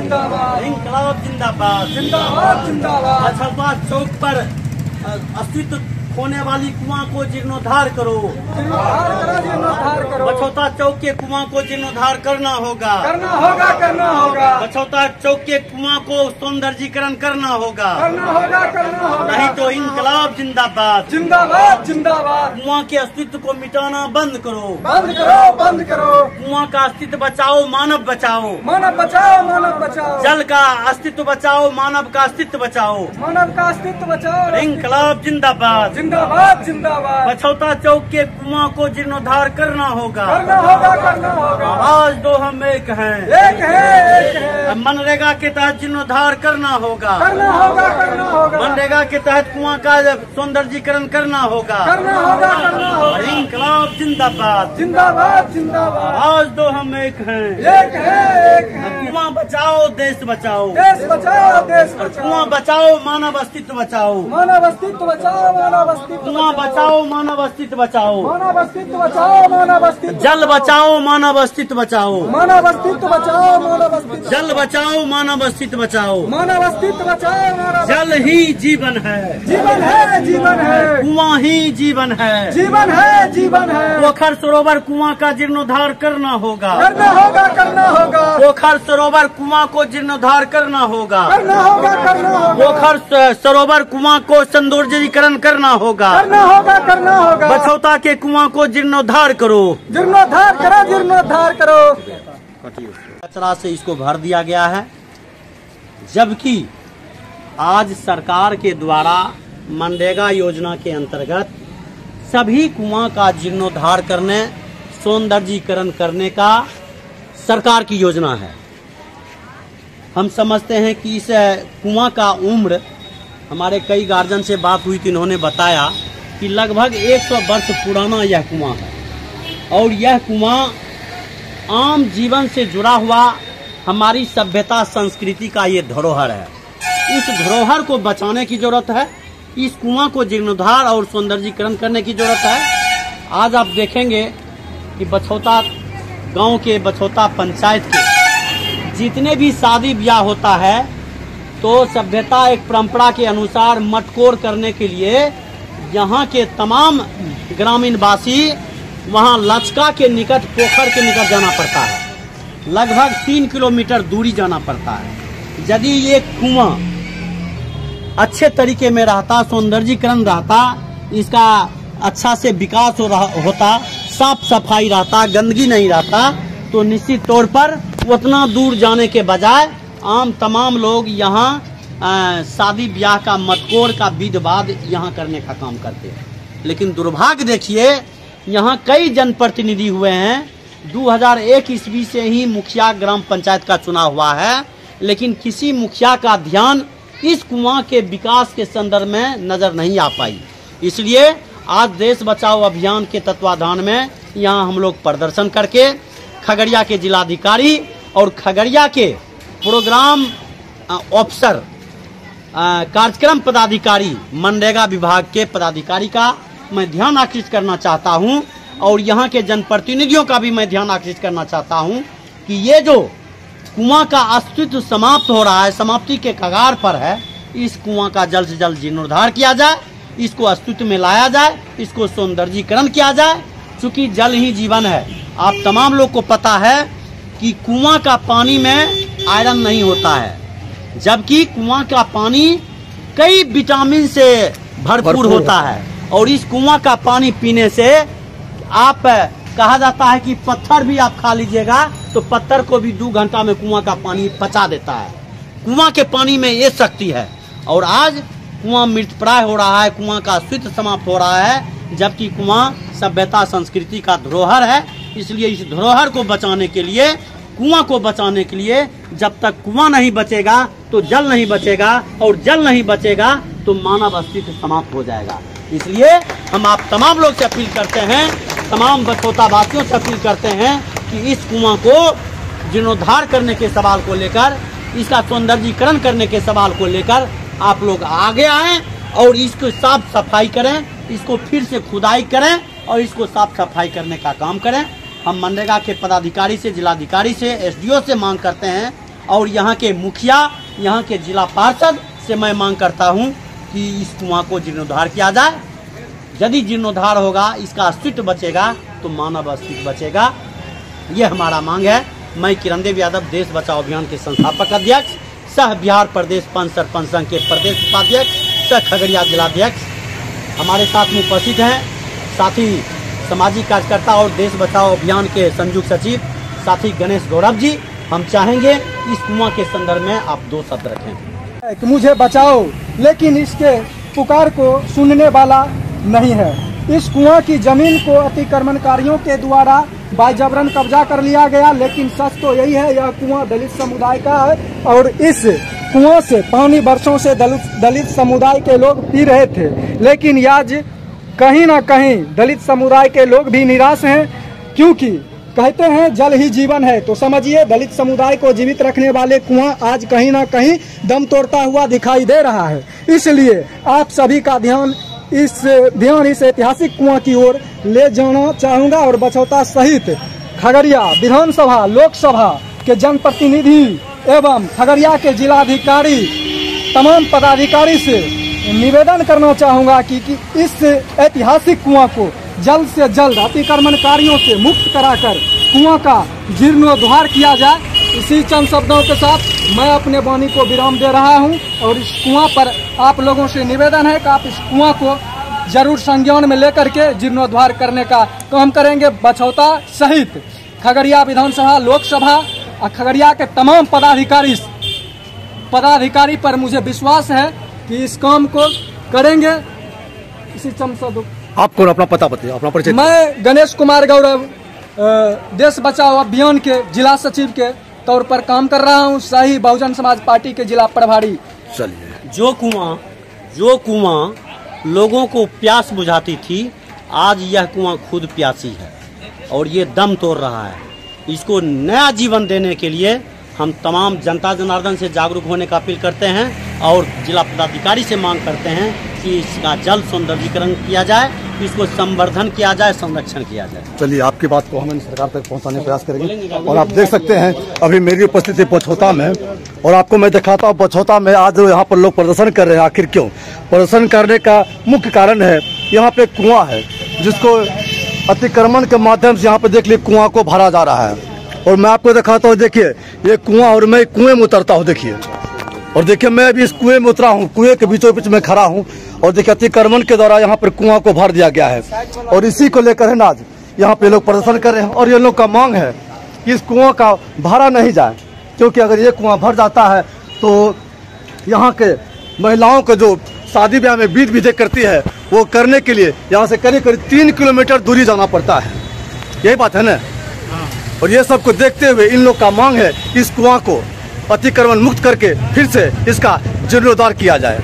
जिंदाबाद, इंकलाब जिंदाबाद, जिंदाबाद जिंदाबाद। बछौता चौक पर अस्तित्व खोने वाली कुआं को जीर्णोद्धार करो, जीर्णोद्धार करो, जीर्णोद्धार करो। बछौता चौक के कुआं को जीर्णोद्धार करना होगा, करना होगा, करना होगा, बछौता चौक के कुआं को सौंदर्यीकरण करना होगा, करना होगा, करना होगा। नहीं तो इंकलाब जिंदाबाद, जिंदाबाद जिंदाबाद। कुआं के अस्तित्व को मिटाना बंद करो, बंद करो, बंद करो। कुआं का अस्तित्व बचाओ, मानव बचाओ, मानव बचाओ, मानव बचाओ। जल का अस्तित्व बचाओ, मानव का अस्तित्व बचाओ, मानव का अस्तित्व बचाओ। इंकलाब जिंदाबाद। जिंदाबाद जिंदाबाद। बछौता चौक के कुआं को जीर्णोद्धार करना होगा, करना होगा, करना होगा। आज दो हम एक हैं, एक है, एक है। मनरेगा के तहत जीर्णोद्धार करना होगा, करना होगा, करना होगा। मनरेगा के तहत कुआं का सौंदर्यीकरण करना होगा, करना होगा, करना होगा। इंकलाब जिंदाबाद। जिंदाबाद जिंदाबाद। आज दो हम एक हैं, एक है, एक है। कुआं बचाओ, देश बचाओ, देश बचाओ, देश बचाओ। कुआं बचाओ, मानव अस्तित्व बचाओ, मानव अस्तित्व बचाओ, मानव अस्तित्व कुआं बचाओ, मानव अस्तित्व बचाओ, मानव अस्तित्व बचाओ, मानव अस्तित्व। जल बचाओ, मानव अस्तित्व बचाओ, मानव अस्तित्व बचाओ, मानव अस्तित्व। जल बचाओ, मानव अस्तित्व बचाओ, मानव अस्तित्व बचाओ, मानव। जल ही जीवन है, जीवन है, जीवन है। कुआं ही जीवन है, जीवन है, जीवन है। पोखर सरोवर कुआं का जीर्णोद्धार करना होगा, करना होगा, करना होगा। पोखर सरोवर कुआं को जीर्णोद्धार करना होगा, करना होगा, करना होगा। पोखर सरोवर कुआं को सौंदर्यीकरण करना होगा, करना होगा, करना होगा। बछौता के कुआं को जीर्णोद्धार करो, जीर्णोद्धार करो, जीर्णोद्धार करो। कचरा से इसको भर दिया गया है, जबकि आज सरकार के द्वारा मनरेगा योजना के अंतर्गत सभी कुआं का जीर्णोद्धार करने, सौंदर्यीकरण करने का सरकार की योजना है। हम समझते हैं कि इस कुआं का उम्र, हमारे कई गार्जियन से बात हुई तो इन्होंने बताया कि लगभग 100 वर्ष पुराना यह कुआं है, और यह कुआं आम जीवन से जुड़ा हुआ हमारी सभ्यता संस्कृति का ये धरोहर है। इस धरोहर को बचाने की जरूरत है, इस कुआं को जीर्णोद्धार और सौंदर्यीकरण करने की जरूरत है। आज आप देखेंगे कि बछौता गांव के, बछौता पंचायत के जितने भी शादी ब्याह होता है तो सभ्यता एक परंपरा के अनुसार मटकोर करने के लिए यहाँ के तमाम ग्रामीण वासी वहाँ लचका के निकट, पोखर के निकट जाना पड़ता है, लगभग 3 किलोमीटर दूरी जाना पड़ता है। यदि ये कुआं अच्छे तरीके में रहता, सौंदर्यीकरण रहता, इसका अच्छा से विकास होता, साफ सफाई रहता, गंदगी नहीं रहता, तो निश्चित तौर पर उतना दूर जाने के बजाय आम तमाम लोग यहाँ शादी ब्याह का, मटकोर का विध वाद यहाँ करने का काम करते हैं। लेकिन दुर्भाग्य देखिए, यहाँ कई जनप्रतिनिधि हुए हैं। 2001 ईस्वी से ही मुखिया ग्राम पंचायत का चुनाव हुआ है, लेकिन किसी मुखिया का ध्यान इस कुआं के विकास के संदर्भ में नजर नहीं आ पाई। इसलिए आज देश बचाओ अभियान के तत्वाधान में यहाँ हम लोग प्रदर्शन करके खगड़िया के जिलाधिकारी और खगड़िया के प्रोग्राम ऑफिसर, कार्यक्रम पदाधिकारी, मनरेगा विभाग के पदाधिकारी का मैं ध्यान आकर्षित करना चाहता हूं, और यहाँ के जनप्रतिनिधियों का भी मैं ध्यान आकर्षित करना चाहता हूं कि ये जो कुआं का अस्तित्व समाप्त हो रहा है, समाप्ति के कगार पर है, इस कुआं का जल्द से जल्द जीर्णोद्धार किया जाए, इसको अस्तित्व में लाया जाए, इसको सौंदर्यीकरण किया जाए। चूँकि जल ही जीवन है, आप तमाम लोग को पता है कि कुआं का पानी में आयरन नहीं होता है, जबकि कुआं का पानी कई विटामिन से भरपूर होता है, और इस कुआं का पानी पीने से आप, कहा जाता है कि पत्थर भी आप खा लीजिएगा तो पत्थर को भी 2 घंटा में कुआं का पानी पचा देता है। कुआं के पानी में ये शक्ति है, और आज कुआं मृतप्राय हो रहा है, कुआं का अस्तित्व समाप्त हो रहा है, जबकि कुआं सभ्यता संस्कृति का धरोहर है। इसलिए इस धरोहर को बचाने के लिए, कुआं को बचाने के लिए, जब तक कुआं नहीं बचेगा तो जल नहीं बचेगा, और जल नहीं बचेगा तो मानव अस्तित्व समाप्त हो जाएगा। इसलिए हम आप तमाम लोग से अपील करते हैं, तमाम बछौता वासियों से अपील करते हैं कि इस कुआं को जीर्णोद्धार करने के सवाल को लेकर, इसका सौंदर्यीकरण करने के सवाल को लेकर आप लोग आगे आएं और इसको साफ सफाई करें, इसको फिर से खुदाई करें और इसको साफ सफाई करने का काम करें। हम मनरेगा के पदाधिकारी से, जिलाधिकारी से, एसडीओ से मांग करते हैं और यहाँ के मुखिया, यहाँ के जिला पार्षद से मैं मांग करता हूँ कि इस कुआं को जीर्णोद्धार किया जाए। यदि जीर्णोद्धार होगा, इसका अस्तित्व बचेगा तो मानव अस्तित्व बचेगा। ये हमारा मांग है। मैं किरणदेव यादव देश बचाओ अभियान के संस्थापक अध्यक्ष, सह बिहार प्रदेश पंच सरपंच संघ के प्रदेश उपाध्यक्ष, सह खगड़िया जिलाध्यक्ष हमारे साथ में उपस्थित हैं। साथी सामाजिक कार्यकर्ता और देश बचाओ अभियान के संयुक्त सचिव साथी गणेश गौरव जी। हम चाहेंगे इस कुआं के संदर्भ में आप 2 शब्द रखें। कि मुझे बचाओ, लेकिन इसके पुकार को सुनने वाला नहीं है। इस कुआं की जमीन को अतिक्रमणकारियों के द्वारा बाजबरन कब्जा कर लिया गया, लेकिन सच तो यही है, यह कुआं दलित समुदाय का है और इस कुआं से पानी वर्षों से दलित समुदाय के लोग पी रहे थे। लेकिन आज कहीं ना कहीं दलित समुदाय के लोग भी निराश हैं, क्योंकि कहते हैं जल ही जीवन है। तो समझिए, दलित समुदाय को जीवित रखने वाले कुआं आज कहीं ना कहीं दम तोड़ता हुआ दिखाई दे रहा है। इसलिए आप सभी का ध्यान इस ऐतिहासिक कुआं की ओर ले जाना चाहूंगा और बछौता सहित खगड़िया विधानसभा लोकसभा के जनप्रतिनिधि एवं खगड़िया के जिलाधिकारी तमाम पदाधिकारी से निवेदन करना चाहूंगा कि इस ऐतिहासिक कुआं को जल्द से जल्द अतिक्रमणकारियों से मुक्त कराकर कुआं का जीर्णोद्धार किया जाए। इसी चंद शब्दों के साथ मैं अपने वाणी को विराम दे रहा हूं और इस कुआं पर आप लोगों से निवेदन है कि आप इस कुआं को जरूर संज्ञान में लेकर के जीर्णोद्धार करने का काम करेंगे। बछौता सहित खगड़िया विधानसभा लोकसभा और खगड़िया के तमाम पदाधिकारी पर मुझे विश्वास है कि इस काम को करेंगे। इसी चंद शब्द आपको अपना पता बताइए, अपना परिचय। मैं गणेश कुमार गौरव देश बचाओ अभियान के जिला सचिव के तौर पर काम कर रहा हूं, शाही बहुजन समाज पार्टी के जिला प्रभारी। चलिए, जो कुआं लोगों को प्यास बुझाती थी, आज यह कुआं खुद प्यासी है और ये दम तोड़ रहा है। इसको नया जीवन देने के लिए हम तमाम जनता जनार्दन से जागरूक होने का अपील करते हैं और जिला पदाधिकारी से मांग करते हैं कि इसका जल्द सौंदर्यीकरण किया जाए, इसको संवर्धन किया जाए, संरक्षण किया जाए। चलिए, आपकी बात को हम सरकार तक पहुंचाने का प्रयास करेंगे। और आप देख सकते हैं अभी मेरी उपस्थिति बछौता में, और आपको मैं दिखाता हूँ बछौता में आज यहाँ पर लोग प्रदर्शन कर रहे हैं। आखिर क्यों प्रदर्शन करने का मुख्य कारण है, यहाँ पे कुआं है जिसको अतिक्रमण के माध्यम से यहाँ पे देख लीजिए कुआं को भरा जा रहा है। और मैं आपको दिखाता हूँ, देखिए ये कुआं, और मैं कुएं में उतरता हूँ। देखिए, और देखिए मैं अभी इस कुएं में उतरा हूँ, कुएं के बीचों बीच में खड़ा हूँ और देखिए अतिक्रमण के द्वारा यहाँ पर कुआं को भर दिया गया है। और इसी को लेकर है ना आज यहाँ पे लोग प्रदर्शन कर रहे हैं। और ये लोग का मांग है कि इस कुआं का भरा नहीं जाए, क्योंकि अगर ये कुआं भर जाता है तो यहाँ के महिलाओं को जो शादी ब्याह में विधि विधेयक करती है, वो करने के लिए यहाँ से करीब 3 किलोमीटर दूरी जाना पड़ता है। यही बात है ना। और ये सब को देखते हुए इन लोग का मांग है इस कुआं को अतिक्रमण मुक्त करके फिर से इसका जीर्णोद्धार किया जाए।